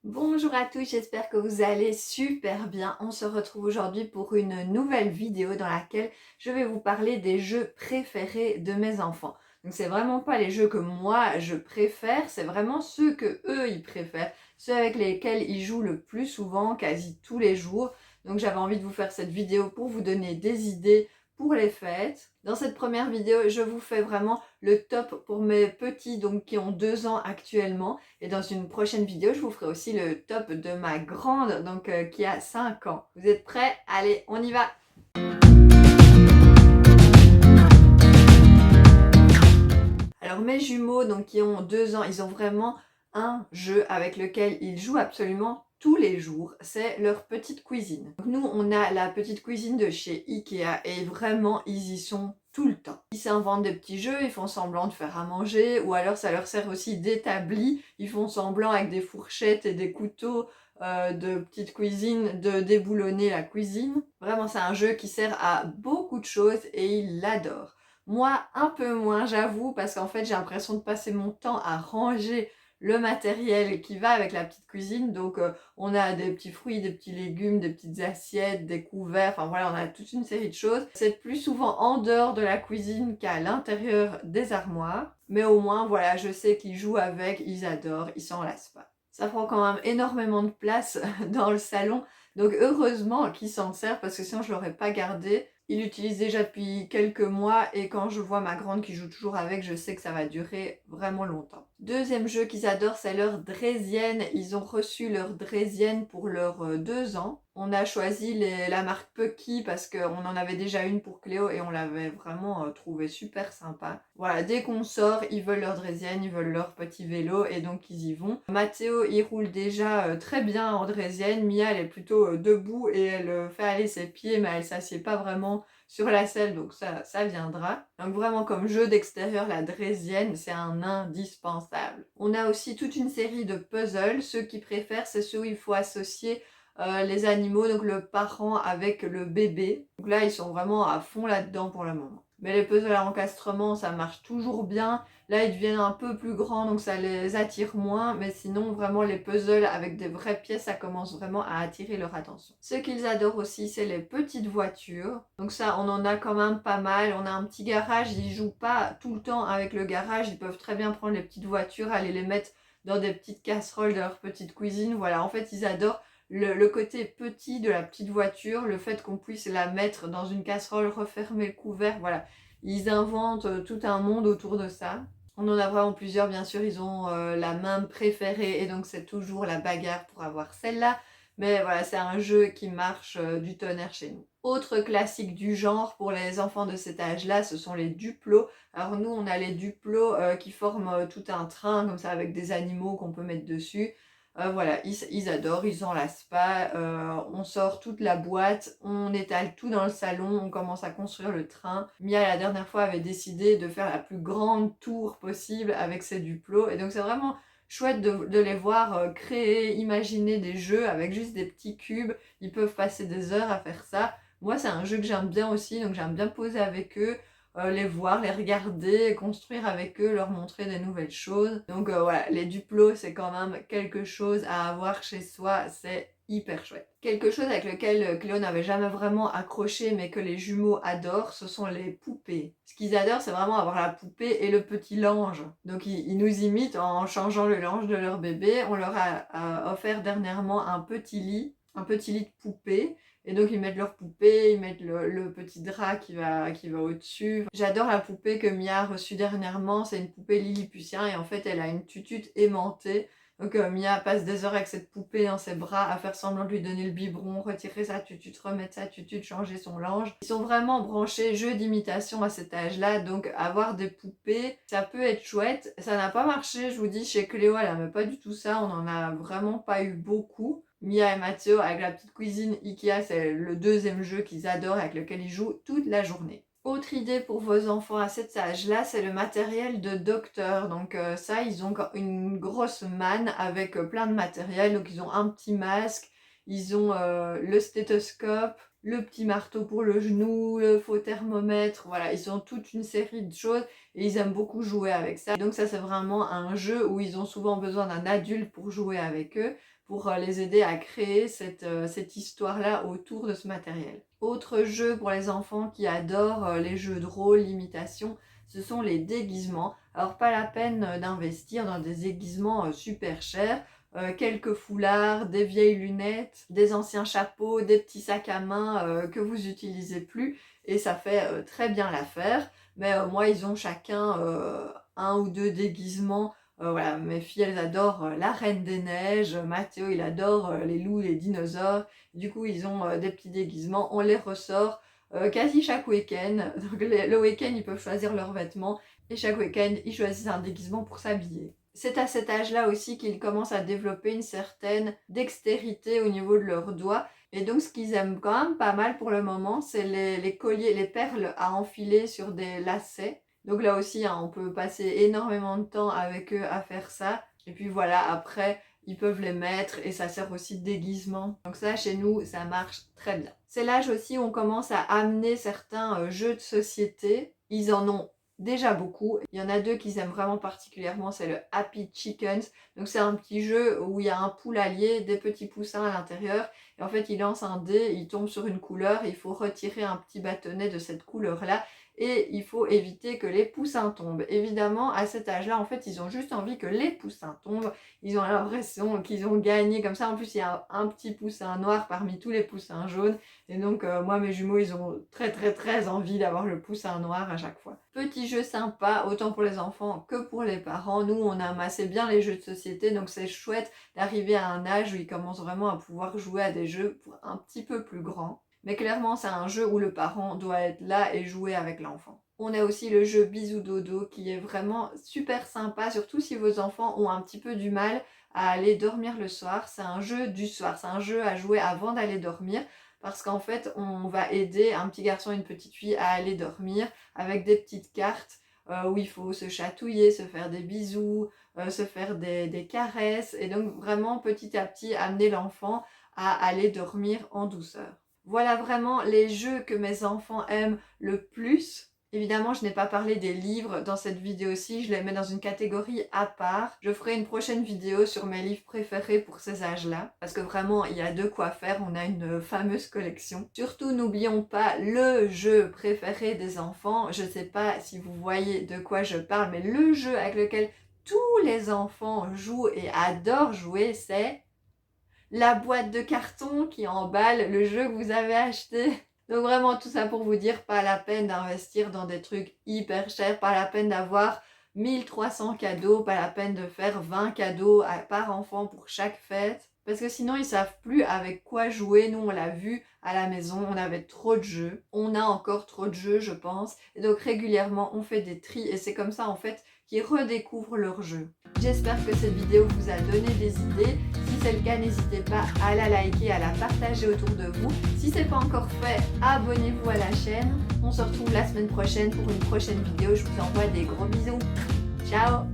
Bonjour à tous, j'espère que vous allez super bien. On se retrouve aujourd'hui pour une nouvelle vidéo dans laquelle je vais vous parler des jeux préférés de mes enfants. Donc c'est vraiment pas les jeux que moi je préfère, c'est vraiment ceux que eux ils préfèrent, ceux avec lesquels ils jouent le plus souvent, quasi tous les jours. Donc j'avais envie de vous faire cette vidéo pour vous donner des idées pour les fêtes. Dans cette première vidéo, je vous fais vraiment le top pour mes petits donc qui ont 2 ans actuellement. Et dans une prochaine vidéo, je vous ferai aussi le top de ma grande, donc qui a 5 ans. Vous êtes prêts? Allez, on y va! Alors mes jumeaux, donc qui ont 2 ans, ils ont vraiment un jeu avec lequel ils jouent absolument tous les jours. C'est leur petite cuisine. Donc nous, on a la petite cuisine de chez Ikea et vraiment, ils y sont tout le temps. Ils s'inventent des petits jeux, ils font semblant de faire à manger, ou alors ça leur sert aussi d'établi. Ils font semblant avec des fourchettes et des couteaux de petite cuisine de déboulonner la cuisine. Vraiment, c'est un jeu qui sert à beaucoup de choses et ils l'adorent. Moi, un peu moins, j'avoue, parce qu'en fait, j'ai l'impression de passer mon temps à ranger le matériel qui va avec la petite cuisine. Donc, on a des petits fruits, des petits légumes, des petites assiettes, des couverts. Enfin, voilà, on a toute une série de choses. C'est plus souvent en dehors de la cuisine qu'à l'intérieur des armoires. Mais au moins, voilà, je sais qu'ils jouent avec, ils adorent, ils s'en lassent pas. Ça prend quand même énormément de place dans le salon. Donc, heureusement qu'ils s'en servent parce que sinon, je l'aurais pas gardé. Il l'utilise déjà depuis quelques mois et quand je vois ma grande qui joue toujours avec, je sais que ça va durer vraiment longtemps. Deuxième jeu qu'ils adorent, c'est leur draisienne. Ils ont reçu leur draisienne pour leurs 2 ans. On a choisi la marque Pucky parce qu'on en avait déjà une pour Cléo et on l'avait vraiment trouvé super sympa. Voilà, dès qu'on sort, ils veulent leur draisienne, ils veulent leur petit vélo et donc ils y vont. Mathéo, il roule déjà très bien en draisienne. Mia, elle est plutôt debout et elle fait aller ses pieds mais elle s'assied pas vraiment sur la selle, donc ça viendra. Donc vraiment comme jeu d'extérieur, la draisienne, c'est un indispensable. On a aussi toute une série de puzzles. Ceux qui préfèrent, c'est ceux où il faut associer les animaux, donc le parent avec le bébé. Donc là, ils sont vraiment à fond là-dedans pour le moment. Mais les puzzles à encastrement, ça marche toujours bien. Là, ils deviennent un peu plus grands, donc ça les attire moins. Mais sinon, vraiment, les puzzles avec des vraies pièces, ça commence vraiment à attirer leur attention. Ce qu'ils adorent aussi, c'est les petites voitures. Donc ça, on en a quand même pas mal. On a un petit garage, ils jouent pas tout le temps avec le garage. Ils peuvent très bien prendre les petites voitures, aller les mettre dans des petites casseroles de leur petite cuisine. Voilà, en fait, ils adorent le côté petit de la petite voiture, le fait qu'on puisse la mettre dans une casserole, refermer le couvercle, voilà. Ils inventent tout un monde autour de ça. On en a vraiment plusieurs, bien sûr, ils ont la main préférée et donc c'est toujours la bagarre pour avoir celle-là. Mais voilà, c'est un jeu qui marche du tonnerre chez nous. Autre classique du genre pour les enfants de cet âge-là, ce sont les duplos. Alors nous, on a les duplos qui forment tout un train comme ça avec des animaux qu'on peut mettre dessus. Voilà, ils adorent, ils s'en lassent pas. On sort toute la boîte, on étale tout dans le salon, on commence à construire le train. Mia, la dernière fois, avait décidé de faire la plus grande tour possible avec ses duplos. Et donc c'est vraiment chouette de les voir créer, imaginer des jeux avec juste des petits cubes. Ils peuvent passer des heures à faire ça. Moi, c'est un jeu que j'aime bien aussi, donc j'aime bien poser avec eux, les voir, les regarder, construire avec eux, leur montrer des nouvelles choses. Donc voilà, les duplos, c'est quand même quelque chose à avoir chez soi, c'est hyper chouette. Quelque chose avec lequel Cléo n'avait jamais vraiment accroché mais que les jumeaux adorent, ce sont les poupées. Ce qu'ils adorent, c'est vraiment avoir la poupée et le petit linge. Donc ils nous imitent en changeant le linge de leur bébé. On leur a offert dernièrement un petit lit de poupée. Et donc ils mettent leur poupée, ils mettent le petit drap qui va au-dessus. J'adore la poupée que Mia a reçue dernièrement, c'est une poupée Lilliputien et en fait elle a une tutute aimantée. Donc Mia passe des heures avec cette poupée dans ses bras à faire semblant de lui donner le biberon, retirer sa tutute, remettre sa tutute, changer son linge. Ils sont vraiment branchés jeux d'imitation à cet âge-là, donc avoir des poupées, ça peut être chouette. Ça n'a pas marché, je vous dis, chez Cléo, elle n'aimait pas du tout ça, on en a vraiment pas eu beaucoup. Mia et Matteo avec la petite cuisine Ikea, c'est le deuxième jeu qu'ils adorent avec lequel ils jouent toute la journée. Autre idée pour vos enfants à cet âge-là, c'est le matériel de docteur. Donc ça, ils ont une grosse manne avec plein de matériel. Donc ils ont un petit masque, ils ont le stéthoscope, le petit marteau pour le genou, le faux thermomètre. Voilà, ils ont toute une série de choses et ils aiment beaucoup jouer avec ça. Donc ça, c'est vraiment un jeu où ils ont souvent besoin d'un adulte pour jouer avec eux. pour les aider à créer cette histoire-là autour de ce matériel. Autre jeu pour les enfants qui adorent les jeux de rôle, l'imitation, ce sont les déguisements. Alors pas la peine d'investir dans des déguisements super chers, quelques foulards, des vieilles lunettes, des anciens chapeaux, des petits sacs à main que vous utilisez plus et ça fait très bien l'affaire. Mais moi ils ont chacun un ou deux déguisements. Voilà, mes filles elles adorent la Reine des Neiges, Mathéo il adore les loups, les dinosaures. Du coup ils ont des petits déguisements, on les ressort quasi chaque week-end. Donc le week-end ils peuvent choisir leurs vêtements et chaque week-end ils choisissent un déguisement pour s'habiller. C'est à cet âge-là aussi qu'ils commencent à développer une certaine dextérité au niveau de leurs doigts. Et donc ce qu'ils aiment quand même pas mal pour le moment, c'est les colliers, les perles à enfiler sur des lacets. Donc là aussi, hein, on peut passer énormément de temps avec eux à faire ça. Et puis voilà, après, ils peuvent les mettre et ça sert aussi de déguisement. Donc ça, chez nous, ça marche très bien. C'est l'âge aussi où on commence à amener certains jeux de société. Ils en ont déjà beaucoup. Il y en a deux qu'ils aiment vraiment particulièrement, c'est le Happy Chickens. Donc c'est un petit jeu où il y a un poulailler, des petits poussins à l'intérieur. Et en fait, il lance un dé, il tombe sur une couleur, il faut retirer un petit bâtonnet de cette couleur-là. Et il faut éviter que les poussins tombent. Évidemment, à cet âge-là, en fait, ils ont juste envie que les poussins tombent. Ils ont l'impression qu'ils ont gagné comme ça. En plus, il y a un petit poussin noir parmi tous les poussins jaunes. Et donc, moi, mes jumeaux, ils ont très envie d'avoir le poussin noir à chaque fois. Petit jeu sympa, autant pour les enfants que pour les parents. Nous, on aime assez bien les jeux de société. Donc, c'est chouette d'arriver à un âge où ils commencent vraiment à pouvoir jouer à des jeux pour un petit peu plus grands. Mais clairement, c'est un jeu où le parent doit être là et jouer avec l'enfant. On a aussi le jeu Bisou Dodo qui est vraiment super sympa, surtout si vos enfants ont un petit peu du mal à aller dormir le soir. C'est un jeu du soir, c'est un jeu à jouer avant d'aller dormir parce qu'en fait, on va aider un petit garçon et une petite fille à aller dormir avec des petites cartes où il faut se chatouiller, se faire des bisous, se faire des caresses et donc vraiment petit à petit amener l'enfant à aller dormir en douceur. Voilà vraiment les jeux que mes enfants aiment le plus. Évidemment, je n'ai pas parlé des livres dans cette vidéo-ci, je les mets dans une catégorie à part. Je ferai une prochaine vidéo sur mes livres préférés pour ces âges-là, parce que vraiment, il y a de quoi faire, on a une fameuse collection. Surtout, n'oublions pas le jeu préféré des enfants. Je ne sais pas si vous voyez de quoi je parle, mais le jeu avec lequel tous les enfants jouent et adorent jouer, c'est la boîte de carton qui emballe le jeu que vous avez acheté. Donc vraiment tout ça pour vous dire, pas la peine d'investir dans des trucs hyper chers, pas la peine d'avoir 1300 cadeaux, pas la peine de faire 20 cadeaux par enfant pour chaque fête. Parce que sinon ils savent plus avec quoi jouer. Nous on l'a vu à la maison, on avait trop de jeux. On a encore trop de jeux je pense. Et donc régulièrement on fait des tris et c'est comme ça en fait qu'ils redécouvrent leurs jeux. J'espère que cette vidéo vous a donné des idées. Si c'est le cas, n'hésitez pas à la liker, à la partager autour de vous. Si ce n'est pas encore fait, abonnez-vous à la chaîne. On se retrouve la semaine prochaine pour une prochaine vidéo. Je vous envoie des gros bisous. Ciao!